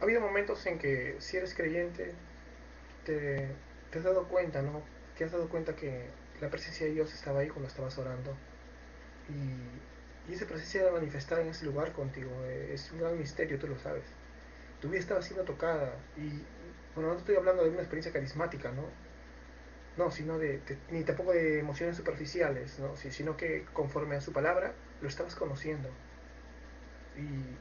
habido momentos en que si eres creyente te, te has dado cuenta, ¿no? Te has dado cuenta que la presencia de Dios estaba ahí cuando estabas orando y esa presencia era manifestada en ese lugar contigo. Es un gran misterio, tú lo sabes. Tu vida estaba siendo tocada y, bueno, no estoy hablando de una experiencia carismática, ¿no? No, sino ni tampoco de emociones superficiales, ¿no? Sino que conforme a su palabra lo estabas conociendo. Y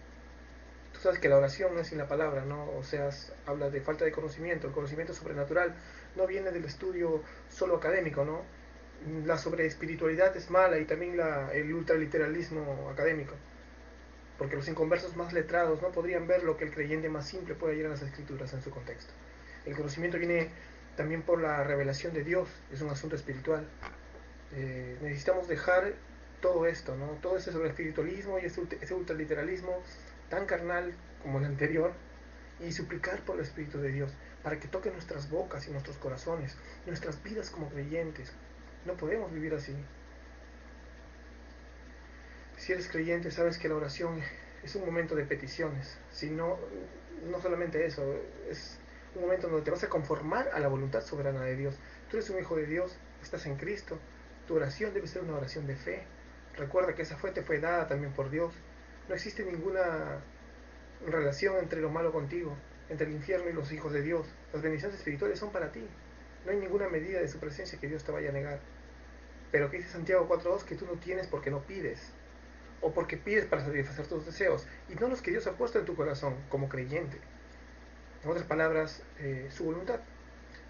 tú sabes que la oración no es sin la palabra, ¿no? O sea, habla de falta de conocimiento. El conocimiento sobrenatural no viene del estudio solo académico, ¿no? La sobreespiritualidad es mala y también el ultraliteralismo académico. Porque los inconversos más letrados no podrían ver lo que el creyente más simple puede hallar en las escrituras en su contexto. El conocimiento viene también por la revelación de Dios, es un asunto espiritual. Necesitamos dejar todo esto, ¿no? Todo ese sobre espiritualismo y ese ultraliteralismo tan carnal como el anterior y suplicar por el Espíritu de Dios para que toque nuestras bocas y nuestros corazones, nuestras vidas como creyentes. No podemos vivir así. Si eres creyente, sabes que la oración es un momento de peticiones. Si no, no solamente eso, es un momento donde te vas a conformar a la voluntad soberana de Dios. Tú eres un hijo de Dios, estás en Cristo. Tu oración debe ser una oración de fe. Recuerda que esa fe te fue dada también por Dios. No existe ninguna relación entre lo malo contigo, entre el infierno y los hijos de Dios. Las bendiciones espirituales son para ti. No hay ninguna medida de su presencia que Dios te vaya a negar. Pero que dice Santiago 4.2 que tú no tienes porque no pides o porque pides para satisfacer tus deseos y no los que Dios ha puesto en tu corazón como creyente. En otras palabras, su voluntad.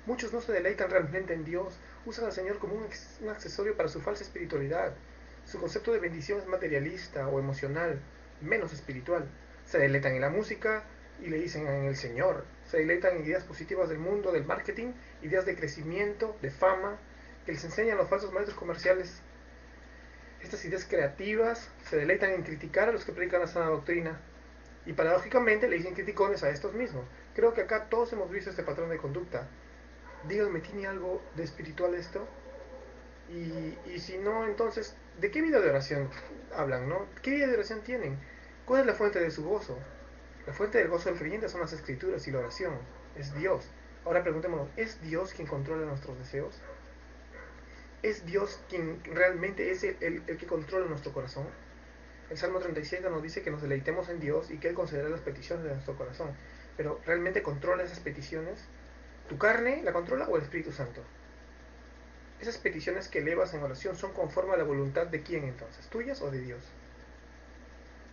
Muchos no se deleitan realmente en Dios, usan al Señor como un accesorio para su falsa espiritualidad. Su concepto de bendición es materialista o emocional, menos espiritual. Se deleitan en la música y le dicen en el Señor. Se deleitan en ideas positivas del mundo, del marketing, ideas de crecimiento, de fama, que les enseñan los falsos maestros comerciales. Estas ideas creativas se deleitan en criticar a los que predican la sana doctrina y paradójicamente le dicen criticones a estos mismos. Creo que acá todos hemos visto este patrón de conducta. Díganme, ¿tiene algo de espiritual esto? Y si no, entonces, ¿de qué vida de oración hablan, no? ¿Qué vida de oración tienen? ¿Cuál es la fuente de su gozo? La fuente del gozo del creyente son las escrituras y la oración. Es Dios. Ahora preguntémonos, ¿es Dios quien controla nuestros deseos? ¿Es Dios quien realmente es el que controla nuestro corazón? El Salmo 37 nos dice que nos deleitemos en Dios y que Él concederá las peticiones de nuestro corazón. Pero ¿realmente controla esas peticiones? ¿Tu carne la controla o el Espíritu Santo? Esas peticiones que elevas en oración son conforme a la voluntad de quién entonces, tuyas o de Dios.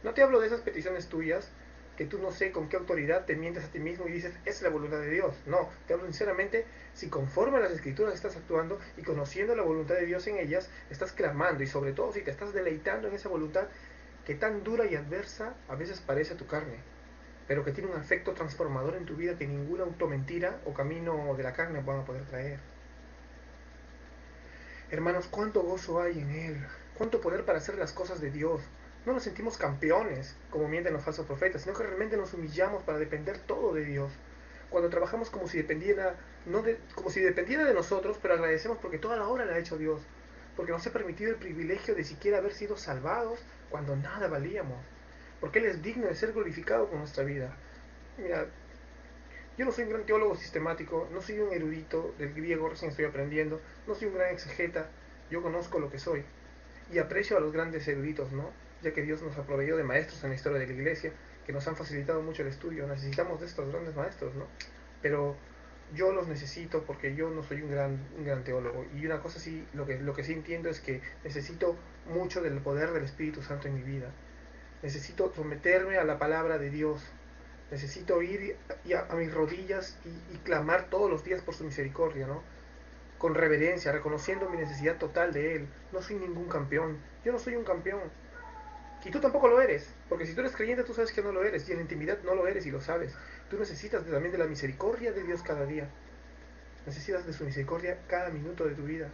No te hablo de esas peticiones tuyas que tú no sé con qué autoridad te mientes a ti mismo y dices, es la voluntad de Dios. No, te hablo sinceramente, si conforme a las escrituras estás actuando y conociendo la voluntad de Dios en ellas, estás clamando y sobre todo si te estás deleitando en esa voluntad que tan dura y adversa a veces parece tu carne, pero que tiene un efecto transformador en tu vida que ninguna automentira o camino de la carne van a poder traer. Hermanos, cuánto gozo hay en Él, cuánto poder para hacer las cosas de Dios. No nos sentimos campeones, como mienten los falsos profetas, sino que realmente nos humillamos para depender todo de Dios. Cuando trabajamos como si dependiera, como si dependiera de nosotros, pero agradecemos porque toda la obra la ha hecho Dios, porque nos ha permitido el privilegio de siquiera haber sido salvados cuando nada valíamos, porque Él es digno de ser glorificado con nuestra vida. Mira, yo no soy un gran teólogo sistemático, no soy un erudito del griego, recién estoy aprendiendo, no soy un gran exegeta, yo conozco lo que soy y aprecio a los grandes eruditos, ¿no? Ya que Dios nos ha proveído de maestros en la historia de la iglesia que nos han facilitado mucho el estudio, necesitamos de estos grandes maestros, ¿no? Pero yo los necesito porque yo no soy un gran teólogo y una cosa sí, lo que sí entiendo es que necesito mucho del poder del Espíritu Santo en mi vida, necesito someterme a la palabra de Dios, necesito ir a mis rodillas y clamar todos los días por su misericordia, ¿no? Con reverencia, reconociendo mi necesidad total de Él. No soy ningún campeón, yo no soy un campeón. Y tú tampoco lo eres, porque si tú eres creyente tú sabes que no lo eres, y en la intimidad no lo eres y lo sabes. Tú necesitas también de la misericordia de Dios cada día. Necesitas de su misericordia cada minuto de tu vida.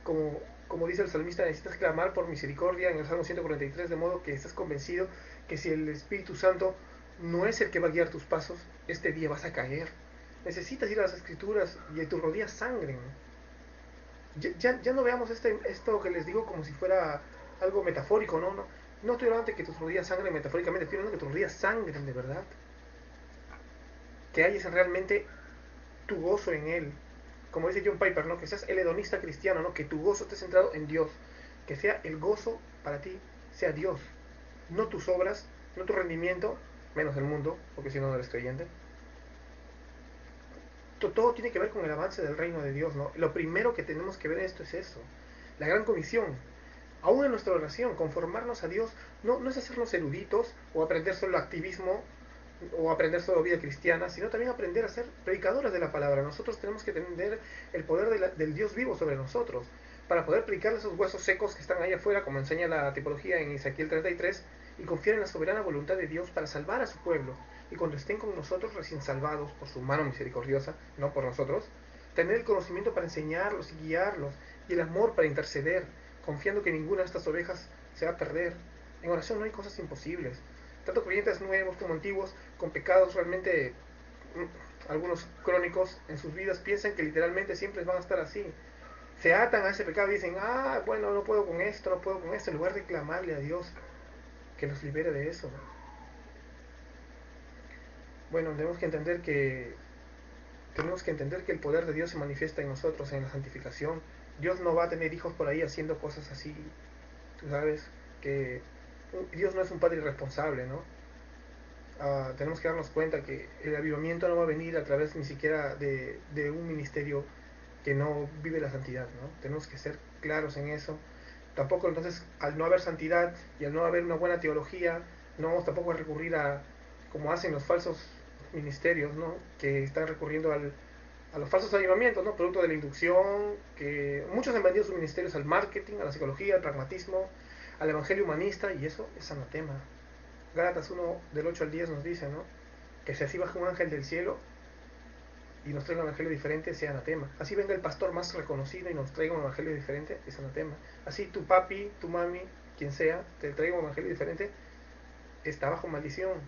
Como, como dice el salmista, necesitas clamar por misericordia en el Salmo 143, de modo que estás convencido que si el Espíritu Santo no es el que va a guiar tus pasos, este día vas a caer. Necesitas ir a las escrituras y tus rodillas sangren. Ya no veamos esto que les digo como si fuera algo metafórico, no estoy hablando de que tus rodillas sangren metafóricamente, estoy hablando de que tus rodillas sangren de verdad. que halles realmente tu gozo en Él. Como dice John Piper, ¿no? Que seas el hedonista cristiano, ¿no? Que tu gozo esté centrado en Dios. Que sea el gozo para ti, sea Dios. No tus obras, no tu rendimiento, menos el mundo, porque si no, no eres creyente. Todo tiene que ver con el avance del reino de Dios, ¿no? Lo primero que tenemos que ver en esto es eso. La gran comisión. Aún en nuestra oración, conformarnos a Dios no es hacernos eruditos o aprender solo activismo o aprender solo vida cristiana, sino también aprender a ser predicadores de la palabra. Nosotros tenemos que tener el poder del Dios vivo sobre nosotros para poder predicar esos huesos secos que están ahí afuera, como enseña la tipología en Ezequiel 33, y confiar en la soberana voluntad de Dios para salvar a su pueblo. Y cuando estén con nosotros recién salvados por su mano misericordiosa, no por nosotros, tener el conocimiento para enseñarlos y guiarlos, y el amor para interceder, confiando que ninguna de estas ovejas se va a perder. En oración no hay cosas imposibles. Tanto creyentes nuevos como antiguos, con pecados realmente, algunos crónicos en sus vidas, piensan que literalmente siempre van a estar así. Se atan a ese pecado y dicen, bueno, no puedo con esto, no puedo con esto, en lugar de clamarle a Dios que nos libere de eso. Bueno, tenemos que entender que el poder de Dios se manifiesta en nosotros, en la santificación. Dios no va a tener hijos por ahí haciendo cosas así. Tú sabes que Dios no es un padre irresponsable, ¿no? Tenemos que darnos cuenta que el avivamiento no va a venir a través ni siquiera de un ministerio que no vive la santidad, ¿no? Tenemos que ser claros en eso. Tampoco entonces, al no haber santidad y al no haber una buena teología, no vamos tampoco a recurrir a, como hacen los falsos ministerios, ¿no? Que están recurriendo a los falsos avivamientos, ¿no? Producto de la inducción, que muchos han vendido sus ministerios al marketing, a la psicología, al pragmatismo, al evangelio humanista, y eso es anatema. Gálatas 1 del 8 al 10 nos dice, ¿no? Que si así baja un ángel del cielo y nos traiga un evangelio diferente, sea anatema. Así venga el pastor más reconocido y nos traiga un evangelio diferente, es anatema. Así tu papi, tu mami, quien sea, te traiga un evangelio diferente, está bajo maldición.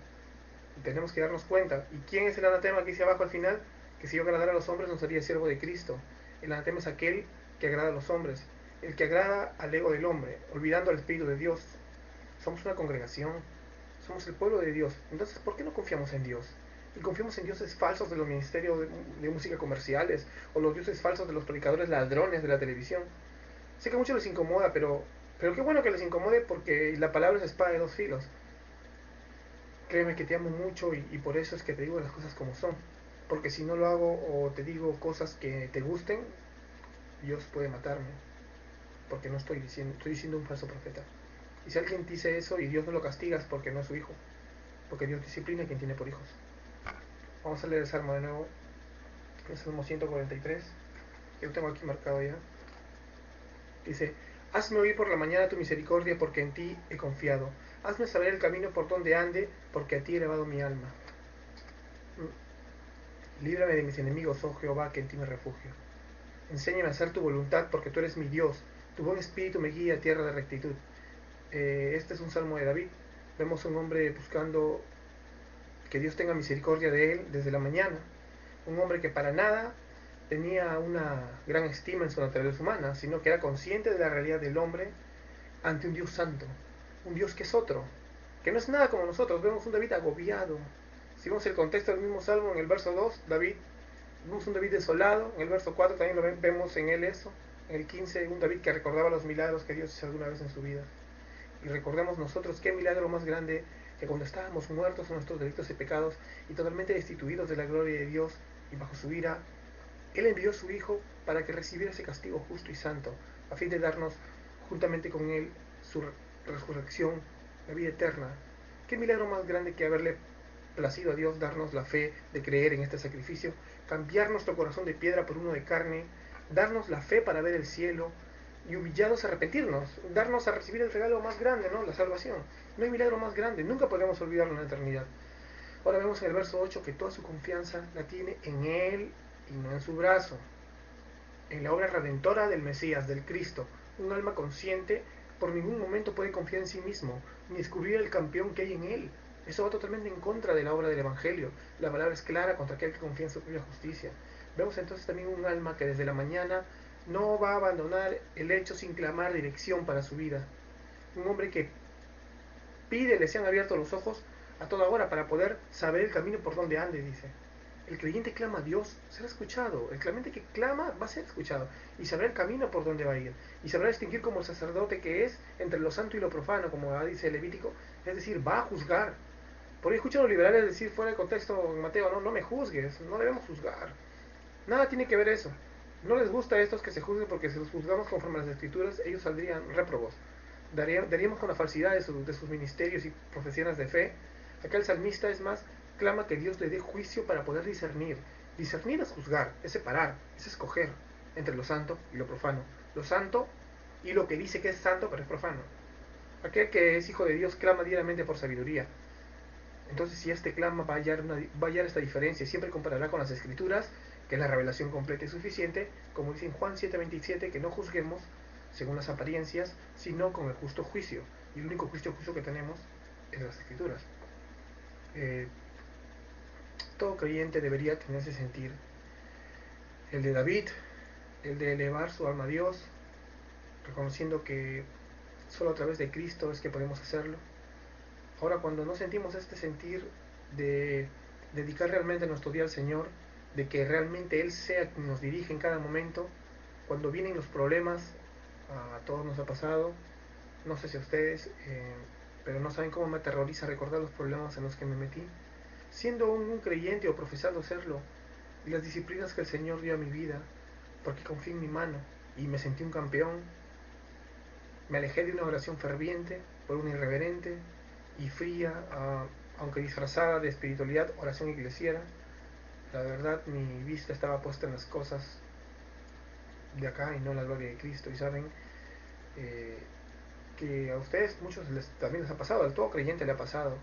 Y tenemos que darnos cuenta. ¿Y quién es el anatema que dice abajo al final? Que si yo agradara a los hombres no sería siervo de Cristo. El anatema es aquel que agrada a los hombres, el que agrada al ego del hombre, olvidando al Espíritu de Dios. Somos una congregación, somos el pueblo de Dios. Entonces, ¿por qué no confiamos en Dios? Y confiamos en dioses falsos de los ministerios de música comerciales, o los dioses falsos de los predicadores ladrones de la televisión. Sé que a muchos les incomoda, pero qué bueno que les incomode, porque la palabra es espada de dos filos. Créeme que te amo mucho y por eso es que te digo las cosas como son. Porque si no lo hago o te digo cosas que te gusten, Dios puede matarme. Porque no estoy diciendo un falso profeta. Y si alguien dice eso y Dios no lo castiga, es porque no es su hijo. Porque Dios disciplina a quien tiene por hijos. Vamos a leer el Salmo de nuevo. El Salmo 143. Yo lo tengo aquí marcado ya. Dice: hazme oír por la mañana tu misericordia, porque en ti he confiado. Hazme saber el camino por donde ande, porque a ti he elevado mi alma. Líbrame de mis enemigos, oh Jehová, que en ti me refugio. Enséñame a hacer tu voluntad, porque tú eres mi Dios. Tu buen espíritu me guía a tierra de rectitud. Este es un salmo de David. Vemos a un hombre buscando que Dios tenga misericordia de él desde la mañana. Un hombre que para nada tenía una gran estima en su naturaleza humana, sino que era consciente de la realidad del hombre ante un Dios santo, un Dios que es otro, que no es nada como nosotros. Vemos un David agobiado. Si vemos el contexto del mismo salmo, en el verso 2, vemos un David desolado. En el verso 4 también lo vemos en él eso. En el 15, un David que recordaba los milagros que Dios hizo alguna vez en su vida. Y recordemos nosotros qué milagro más grande, que cuando estábamos muertos en nuestros delitos y pecados y totalmente destituidos de la gloria de Dios y bajo su ira, Él envió a su Hijo para que recibiera ese castigo justo y santo, a fin de darnos juntamente con Él su resurrección, la vida eterna. Qué milagro más grande que haberle placido a Dios darnos la fe de creer en este sacrificio, cambiar nuestro corazón de piedra por uno de carne, darnos la fe para ver el cielo, y humillados arrepentirnos, darnos a recibir el regalo más grande, ¿no? La salvación. No hay milagro más grande, nunca podremos olvidarlo en la eternidad. Ahora vemos en el verso 8 que toda su confianza la tiene en Él y no en su brazo, en la obra redentora del Mesías, del Cristo. Un alma consciente por ningún momento puede confiar en sí mismo, ni descubrir el campeón que hay en Él. Eso va totalmente en contra de la obra del Evangelio. La palabra es clara contra aquel que confía en su propia justicia. Vemos entonces también un alma que desde la mañana no va a abandonar el hecho sin clamar dirección para su vida. Un hombre que pide, le sean abiertos los ojos a toda hora para poder saber el camino por donde ande, dice. El creyente clama a Dios, será escuchado. El creyente que clama va a ser escuchado. Y sabrá el camino por donde va a ir. Y sabrá distinguir como el sacerdote que es entre lo santo y lo profano, como dice el Levítico. Es decir, va a juzgar. Por ahí escuchan los liberales decir fuera de contexto en Mateo, no me juzgues, no debemos juzgar. Nada tiene que ver eso. No les gusta a estos que se juzguen porque si los juzgamos conforme a las escrituras, ellos saldrían réprobos. Daríamos con la falsidad de sus ministerios y profesiones de fe. Acá el salmista es más, clama que Dios le dé juicio para poder discernir. Discernir es juzgar, es separar, es escoger entre lo santo y lo profano. Lo santo y lo que dice que es santo pero es profano. Aquel que es hijo de Dios clama diariamente por sabiduría. Entonces, si este clama va a hallar esta diferencia, siempre comparará con las escrituras, que es la revelación completa y suficiente, como dice en Juan 7:27, que no juzguemos según las apariencias, sino con el justo juicio. Y el único juicio justo que tenemos es las escrituras. Todo creyente debería tener ese sentir, el de David, el de elevar su alma a Dios, reconociendo que solo a través de Cristo es que podemos hacerlo. Ahora, cuando no sentimos este sentir de dedicar realmente nuestro día al Señor, de que realmente Él sea quien nos dirige en cada momento, cuando vienen los problemas, a todos nos ha pasado, no sé si a ustedes, pero no saben cómo me aterroriza recordar los problemas en los que me metí, siendo un creyente o profesando serlo, y las disciplinas que el Señor dio a mi vida, porque confié en mi mano y me sentí un campeón. Me alejé de una oración ferviente por una irreverente y fría, aunque disfrazada de espiritualidad, oración eclesiera. La verdad, mi vista estaba puesta en las cosas de acá y no en la gloria de Cristo. Y saben que a ustedes, muchos también les ha pasado, al todo creyente le ha pasado.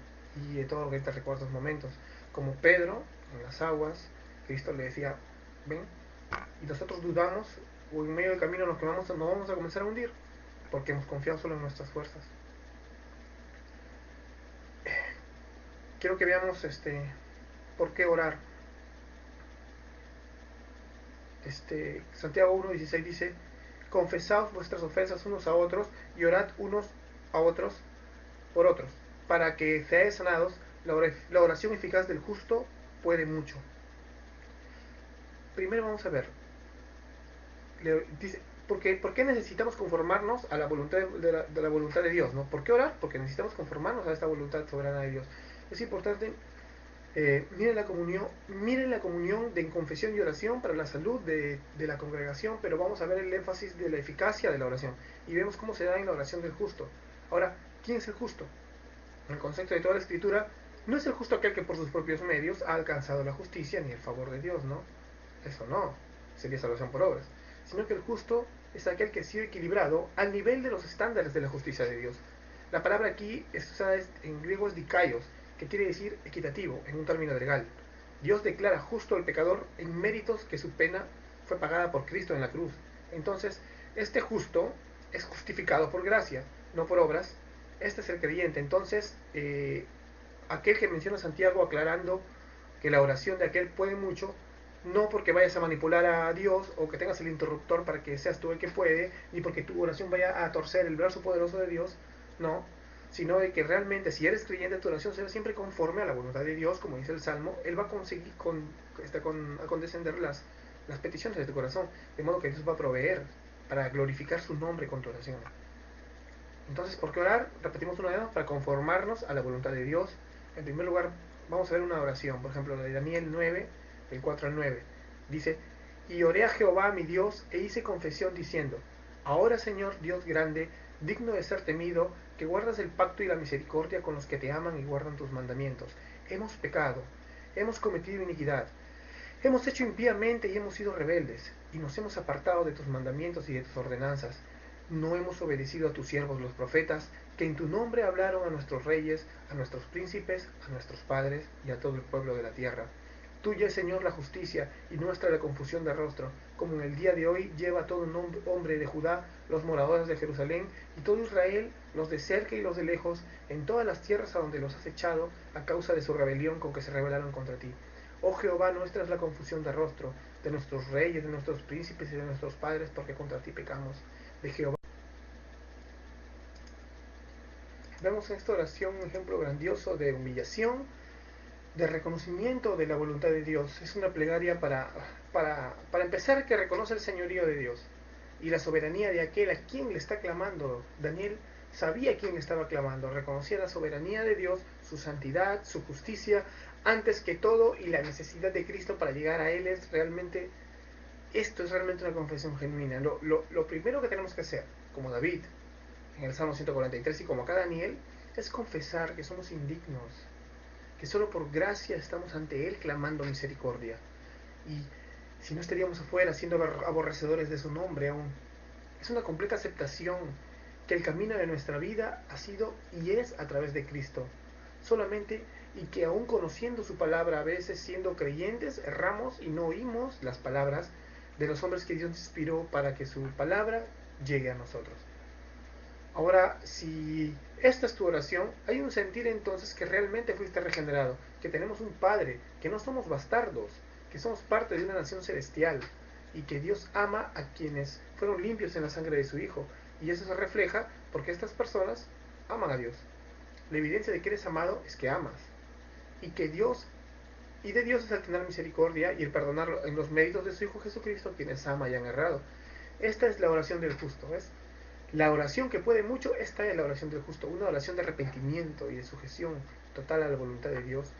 Y a todo creyente recuerda esos momentos. Como Pedro, en las aguas, Cristo le decía, ven, y nosotros dudamos, o en medio del camino nos vamos a comenzar a hundir, porque hemos confiado solo en nuestras fuerzas. Quiero que veamos por qué orar. Santiago 1:16 dice, confesaos vuestras ofensas unos a otros y orad unos a otros por otros, para que seáis sanados. La oración eficaz del justo puede mucho. Primero vamos a ver, dice, ¿por qué necesitamos conformarnos a la voluntad de la voluntad de Dios? ¿No? ¿Por qué orar? Porque necesitamos conformarnos a esta voluntad soberana de Dios. Es importante. Miren la comunión de confesión y oración para la salud de la congregación, pero vamos a ver el énfasis de la eficacia de la oración y vemos cómo se da en la oración del justo. Ahora, ¿quién es el justo? En el concepto de toda la escritura, no es el justo aquel que por sus propios medios ha alcanzado la justicia ni el favor de Dios, ¿no? Eso no, sería salvación por obras, sino que el justo es aquel que ha sido equilibrado al nivel de los estándares de la justicia de Dios. La palabra aquí en griego es dikaios, que quiere decir equitativo, en un término legal. Dios declara justo al pecador en méritos que su pena fue pagada por Cristo en la cruz. Entonces, este justo es justificado por gracia, no por obras. Este es el creyente. Entonces, aquel que menciona Santiago aclarando que la oración de aquel puede mucho, no porque vayas a manipular a Dios o que tengas el interruptor para que seas tú el que puede, ni porque tu oración vaya a torcer el brazo poderoso de Dios, no, sino de que realmente si eres creyente tu oración será siempre conforme a la voluntad de Dios, como dice el Salmo. Él va a conseguir a condescender las peticiones de tu corazón, de modo que Dios va a proveer para glorificar su nombre con tu oración. Entonces, ¿por qué orar? Repetimos una vez más, para conformarnos a la voluntad de Dios. En primer lugar, vamos a ver una oración, por ejemplo, la de Daniel 9, del 4 al 9. Dice, y oré a Jehová mi Dios e hice confesión diciendo, ahora Señor Dios grande, digno de ser temido, que guardas el pacto y la misericordia con los que te aman y guardan tus mandamientos. Hemos pecado, hemos cometido iniquidad, hemos hecho impíamente y hemos sido rebeldes, y nos hemos apartado de tus mandamientos y de tus ordenanzas. No hemos obedecido a tus siervos los profetas, que en tu nombre hablaron a nuestros reyes, a nuestros príncipes, a nuestros padres y a todo el pueblo de la tierra. Tuya es, Señor, la justicia y nuestra la confusión de rostro, como en el día de hoy lleva todo un hombre de Judá, los moradores de Jerusalén, y todo Israel, los de cerca y los de lejos, en todas las tierras a donde los has echado, a causa de su rebelión con que se rebelaron contra ti. Oh Jehová, nuestra es la confusión de rostro, de nuestros reyes, de nuestros príncipes y de nuestros padres, porque contra ti pecamos. De Jehová. Vemos en esta oración un ejemplo grandioso de humillación, de reconocimiento de la voluntad de Dios. Es una plegaria para empezar, que reconoce el señorío de Dios y la soberanía de aquel a quien le está clamando. Daniel sabía a quién le estaba clamando, reconocía la soberanía de Dios, su santidad, su justicia, antes que todo, y la necesidad de Cristo para llegar a Él. Esto es realmente una confesión genuina. Lo primero que tenemos que hacer, como David en el Salmo 143 y como acá Daniel, es confesar que somos indignos, que solo por gracia estamos ante Él clamando misericordia. Y si no, estaríamos afuera siendo aborrecedores de su nombre aún. Es una completa aceptación que el camino de nuestra vida ha sido y es a través de Cristo solamente, y que aún conociendo su palabra, a veces siendo creyentes, erramos y no oímos las palabras de los hombres que Dios inspiró para que su palabra llegue a nosotros. Ahora, si esta es tu oración, hay un sentir entonces que realmente fuiste regenerado, que tenemos un Padre, que no somos bastardos, que somos parte de una nación celestial, y que Dios ama a quienes fueron limpios en la sangre de su Hijo. Y eso se refleja porque estas personas aman a Dios. La evidencia de que eres amado es que amas. Y que Dios, y de Dios es el tener misericordia y el perdonarlo en los méritos de su Hijo Jesucristo, quienes ama y han errado. Esta es la oración del justo, ¿ves? La oración que puede mucho, esta es la oración del justo, una oración de arrepentimiento y de sujeción total a la voluntad de Dios,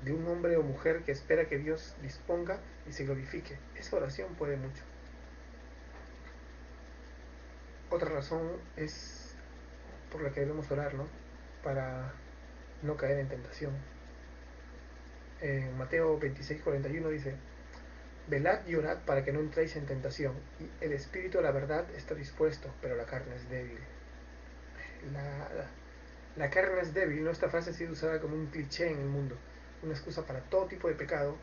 de un hombre o mujer que espera que Dios disponga y se glorifique. Esa oración puede mucho. Otra razón es por la que debemos orar, ¿no? Para no caer en tentación. En Mateo 26:41 dice: velad y orad para que no entréis en tentación, y el espíritu de la verdad está dispuesto, pero la carne es débil. La carne es débil, ¿no? Esta frase ha sido usada como un cliché en el mundo, una excusa para todo tipo de pecado,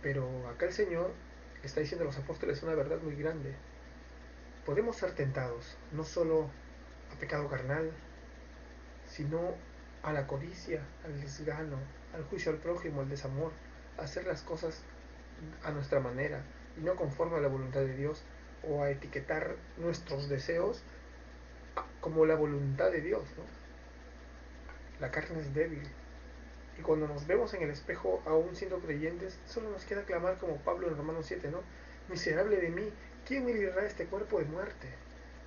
pero acá el Señor está diciendo a los apóstoles una verdad muy grande. Podemos ser tentados, no solo a pecado carnal, sino a la codicia, al desgano, al juicio al prójimo, al desamor, a hacer las cosas a nuestra manera y no conforme a la voluntad de Dios, o a etiquetar nuestros deseos como la voluntad de Dios, ¿no? La carne es débil, y cuando nos vemos en el espejo aún siendo creyentes, solo nos queda clamar como Pablo en Romanos 7, ¿no? Miserable de mí, ¿quién me librará de este cuerpo de muerte?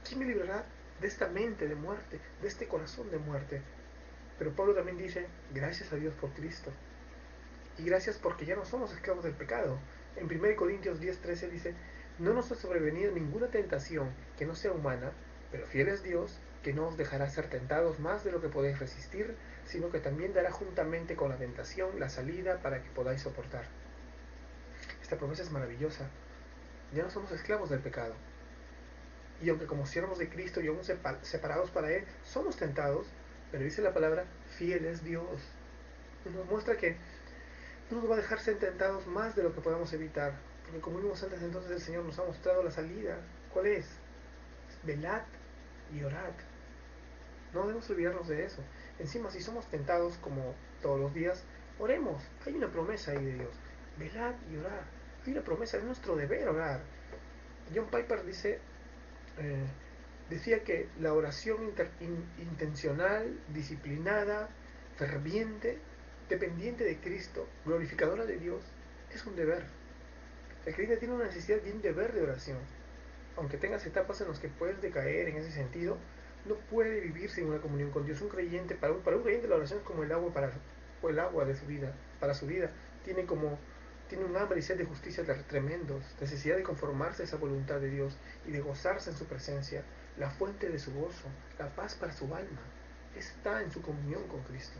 ¿Quién me librará de esta mente de muerte, de este corazón de muerte? Pero Pablo también dice: gracias a Dios por Cristo, y gracias porque ya no somos esclavos del pecado. En 1 Corintios 10:13 dice: no nos ha sobrevenido ninguna tentación que no sea humana, pero fiel es Dios, que no os dejará ser tentados más de lo que podéis resistir, sino que también dará juntamente con la tentación la salida para que podáis soportar. Esta promesa es maravillosa. Ya no somos esclavos del pecado, y aunque como siervos de Cristo y aún separados para Él, somos tentados, pero dice la palabra: fiel es Dios. Nos muestra que no nos va a dejar ser tentados más de lo que podamos evitar, porque como vimos antes, entonces el Señor nos ha mostrado la salida. ¿Cuál es? Velad y orad. No debemos olvidarnos de eso. Encima, si somos tentados como todos los días, oremos. Hay una promesa ahí de Dios: velad y orad. Hay una promesa, es nuestro deber orar. John Piper decía que la oración intencional, disciplinada, ferviente, dependiente de Cristo, glorificadora de Dios, es un deber. El creyente tiene una necesidad de un deber de oración. Aunque tengas etapas en las que puedes decaer en ese sentido, no puede vivir sin una comunión con Dios. Un creyente, para un creyente, la oración es como el agua el agua de su vida, para su vida. Tiene un hambre y sed de justicia tremendos, necesidad de conformarse a esa voluntad de Dios y de gozarse en su presencia, la fuente de su gozo, la paz para su alma, está en su comunión con Cristo.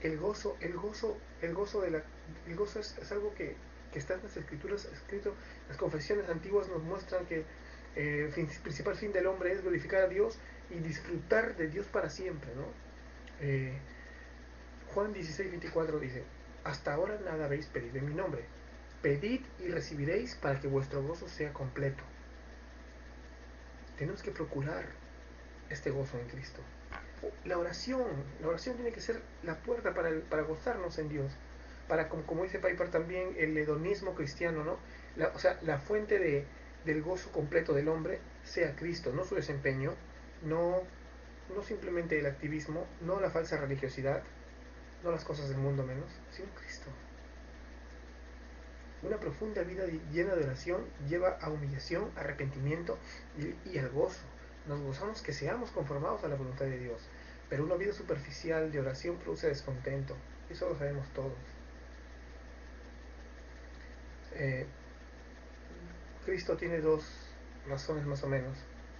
El gozo es algo que está en las Escrituras escrito. Las confesiones antiguas nos muestran que el principal fin del hombre es glorificar a Dios y disfrutar de Dios para siempre, ¿no? Juan 16:24 dice: hasta ahora nada habéis pedido en mi nombre. Pedid y recibiréis para que vuestro gozo sea completo. Tenemos que procurar este gozo en Cristo. La oración tiene que ser la puerta para gozarnos en Dios. Para, como dice Piper también, el hedonismo cristiano, ¿no? La fuente del gozo completo del hombre sea Cristo, no su desempeño, no simplemente el activismo, no la falsa religiosidad, no las cosas del mundo menos, sino Cristo. Una profunda vida llena de oración lleva a humillación, arrepentimiento y al gozo. Nos gozamos que seamos conformados a la voluntad de Dios, pero una vida superficial de oración produce descontento. Eso lo sabemos todos. Cristo tiene dos razones más o menos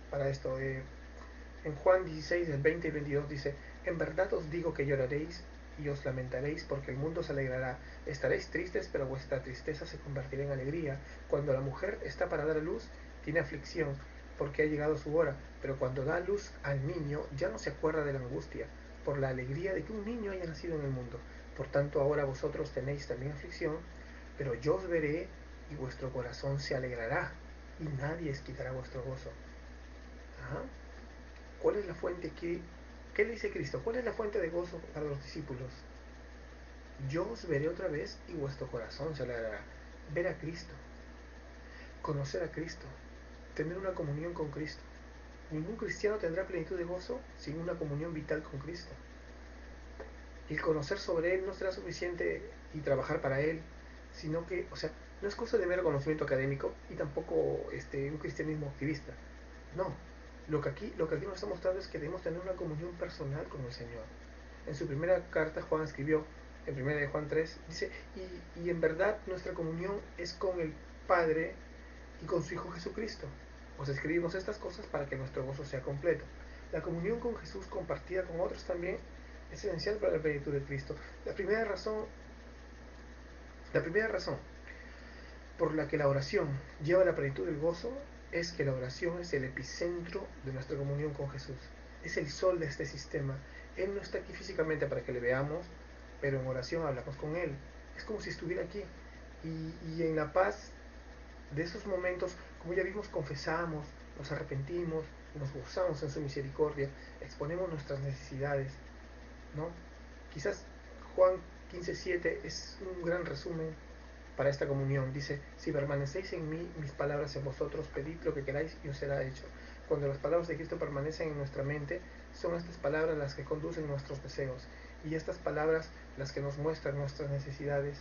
para esto. En Juan 16, del 20 y 22 dice: en verdad os digo que lloraréis y os lamentaréis, porque el mundo se alegrará. Estaréis tristes, pero vuestra tristeza se convertirá en alegría. Cuando la mujer está para dar a luz, tiene aflicción, porque ha llegado su hora, pero cuando da a luz al niño, ya no se acuerda de la angustia, por la alegría de que un niño haya nacido en el mundo. Por tanto, ahora vosotros tenéis también aflicción, pero yo os veré y vuestro corazón se alegrará, y nadie os quitará vuestro gozo. ¿Ah? ¿Cuál es la fuente? ¿Qué le dice Cristo? ¿Cuál es la fuente de gozo para los discípulos? Yo os veré otra vez y vuestro corazón se alegrará. Ver a Cristo, conocer a Cristo, tener una comunión con Cristo. Ningún cristiano tendrá plenitud de gozo sin una comunión vital con Cristo. Y el conocer sobre Él no será suficiente y trabajar para Él, sino que, o sea, no es cosa de mero conocimiento académico y tampoco un cristianismo activista. No, lo que aquí nos está mostrando es que debemos tener una comunión personal con el Señor. En su primera carta Juan escribió, en 1 de Juan 3, dice: y en verdad nuestra comunión es con el Padre y con su Hijo Jesucristo. Os escribimos estas cosas para que nuestro gozo sea completo. La comunión con Jesús compartida con otros también es esencial para la plenitud de Cristo. La primera razón por la que la oración lleva a la plenitud del gozo es que la oración es el epicentro de nuestra comunión con Jesús. Es el sol de este sistema. Él no está aquí físicamente para que le veamos, pero en oración hablamos con Él. Es como si estuviera aquí. Y en la paz de esos momentos, como ya vimos, confesamos, nos arrepentimos, nos gozamos en su misericordia, exponemos nuestras necesidades, ¿no? Quizás Juan 15:7 es un gran resumen para esta comunión. Dice: si permanecéis en mí, mis palabras en vosotros, pedid lo que queráis y os será hecho. Cuando las palabras de Cristo permanecen en nuestra mente, son estas palabras las que conducen nuestros deseos, y estas palabras las que nos muestran nuestras necesidades.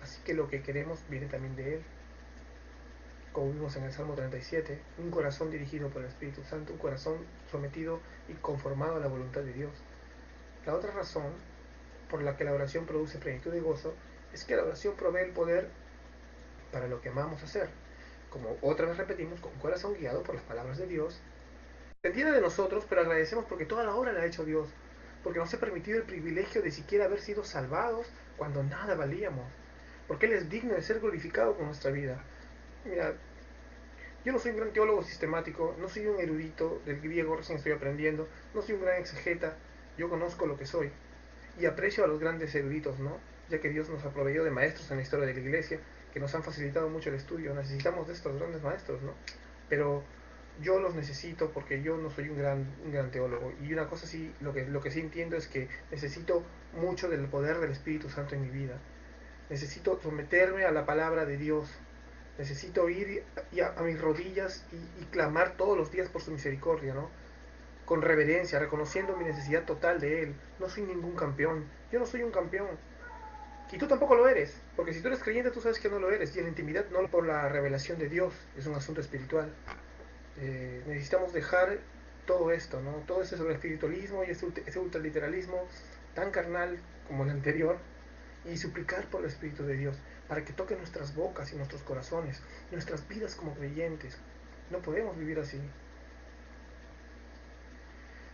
Así que lo que queremos viene también de Él. Como vimos en el Salmo 37, un corazón dirigido por el Espíritu Santo, un corazón sometido y conformado a la voluntad de Dios. La otra razón por la que la oración produce plenitud de gozo es que la oración provee el poder para lo que amamos hacer. Como otra vez repetimos, con un corazón guiado por las palabras de Dios, dependida de nosotros, pero agradecemos porque toda la obra la ha hecho Dios, porque nos ha permitido el privilegio de siquiera haber sido salvados cuando nada valíamos, porque Él es digno de ser glorificado con nuestra vida. Mira, yo no soy un gran teólogo sistemático, no soy un erudito del griego, recién estoy aprendiendo, no soy un gran exegeta, yo conozco lo que soy y aprecio a los grandes eruditos, ¿no? Ya que Dios nos ha proveído de maestros en la historia de la iglesia que nos han facilitado mucho el estudio. Necesitamos de estos grandes maestros, ¿no? Pero yo los necesito porque yo no soy un gran teólogo. Y una cosa sí, lo que sí entiendo es que necesito mucho del poder del Espíritu Santo en mi vida. Necesito someterme a la palabra de Dios. Necesito ir a mis rodillas y clamar todos los días por su misericordia, ¿no? Con reverencia, reconociendo mi necesidad total de Él. No soy ningún campeón. Yo no soy un campeón. Y tú tampoco lo eres. Porque si tú eres creyente, tú sabes que no lo eres. Y en la intimidad no por la revelación de Dios. Es un asunto espiritual. Necesitamos dejar todo esto, ¿no? Todo ese sobre espiritualismo y ese ultraliteralismo tan carnal como el anterior, y suplicar por el Espíritu de Dios para que toque nuestras bocas y nuestros corazones, nuestras vidas como creyentes. No podemos vivir así.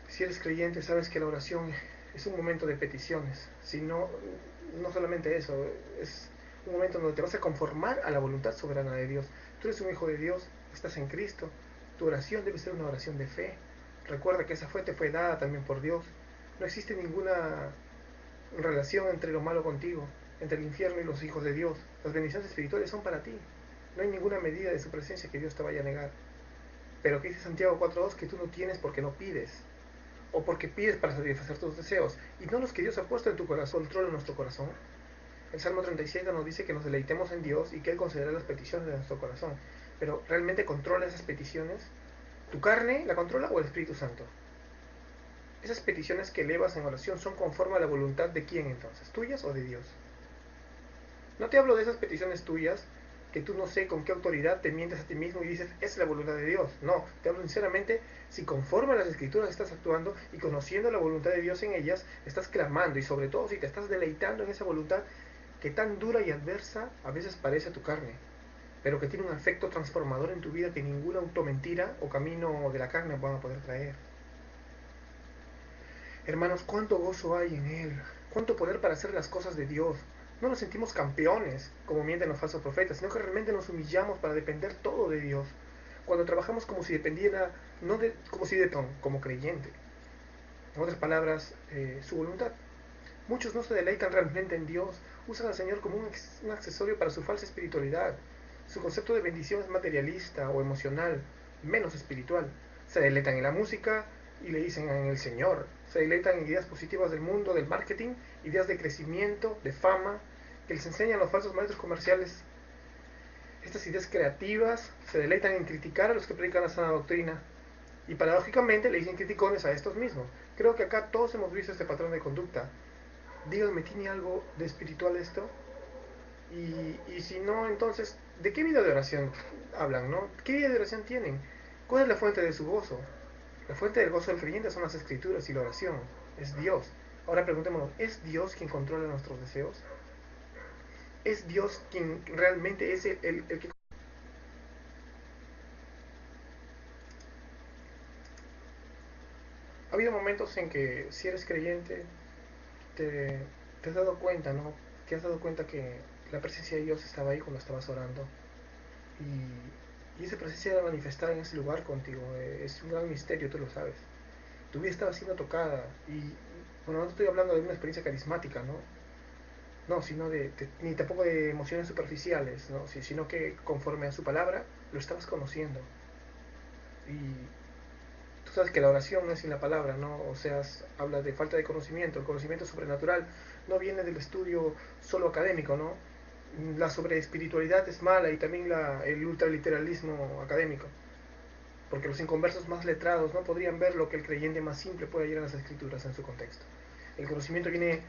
Si eres creyente, sabes que la oración es un momento de peticiones. Si no, no solamente eso, es un momento donde te vas a conformar a la voluntad soberana de Dios. Tú eres un hijo de Dios, estás en Cristo. Tu oración debe ser una oración de fe. Recuerda que esa fe te fue dada también por Dios. No existe ninguna relación entre lo malo contigo, entre el infierno y los hijos de Dios. Las bendiciones espirituales son para ti. No hay ninguna medida de su presencia que Dios te vaya a negar. Pero que dice Santiago 4:2, que tú no tienes porque no pides, o porque pides para satisfacer tus deseos, y no los que Dios ha puesto en tu corazón, controla nuestro corazón. El Salmo 37 nos dice que nos deleitemos en Dios y que Él concederá las peticiones de nuestro corazón. Pero ¿realmente controla esas peticiones? ¿Tu carne la controla o el Espíritu Santo? esas peticiones que elevas en oración son conforme a la voluntad de quién entonces, tuyas o de Dios. No te hablo de esas peticiones tuyas que tú no sé con qué autoridad te mientes a ti mismo y dices, es la voluntad de Dios. No, te hablo sinceramente, si conforme a las escrituras estás actuando y conociendo la voluntad de Dios en ellas, estás clamando y sobre todo si te estás deleitando en esa voluntad que tan dura y adversa a veces parece a tu carne, pero que tiene un efecto transformador en tu vida que ninguna automentira o camino de la carne van a poder traer. Hermanos, cuánto gozo hay en Él, cuánto poder para hacer las cosas de Dios. No nos sentimos campeones, como mienten los falsos profetas, sino que realmente nos humillamos para depender todo de Dios. Cuando trabajamos como si dependiera, no de, como si como creyente. En otras palabras, su voluntad. Muchos no se deleitan realmente en Dios, usan al Señor como un accesorio para su falsa espiritualidad. Su concepto de bendición es materialista o emocional, menos espiritual. Se deleitan en la música y le dicen en el Señor. Se deleitan en ideas positivas del mundo, del marketing, ideas de crecimiento, de fama, que les enseñan los falsos maestros comerciales. Estas ideas creativas se deleitan en criticar a los que predican la sana doctrina. Y paradójicamente le dicen criticones a estos mismos. Creo que acá todos hemos visto este patrón de conducta. Díganme, ¿tiene algo de espiritual esto? Y si no, entonces, ¿de qué vida de oración hablan, no? ¿Qué vida de oración tienen? ¿Cuál es la fuente de su gozo? La fuente del gozo del creyente son las escrituras y la oración. Es Dios. Ahora preguntémonos, ¿es Dios quien controla nuestros deseos? ¿Es Dios quien realmente es el que... Ha habido momentos en que si eres creyente te, te has dado cuenta, ¿no? Te has dado cuenta que la presencia de Dios estaba ahí cuando estabas orando y esa presencia era manifestada en ese lugar contigo. Es un gran misterio, tú lo sabes. Tu vida estaba siendo tocada y, bueno, no estoy hablando de una experiencia carismática, ¿no? No, sino ni tampoco de emociones superficiales, ¿no? Sino que conforme a su palabra lo estabas conociendo. Y tú sabes que la oración no es sin la palabra, ¿no? O sea, habla de falta de conocimiento. El conocimiento sobrenatural no viene del estudio solo académico, ¿no? La sobreespiritualidad es mala y también el ultraliteralismo académico. Porque los inconversos más letrados no podrían ver lo que el creyente más simple puede hallar en las escrituras en su contexto. El conocimiento viene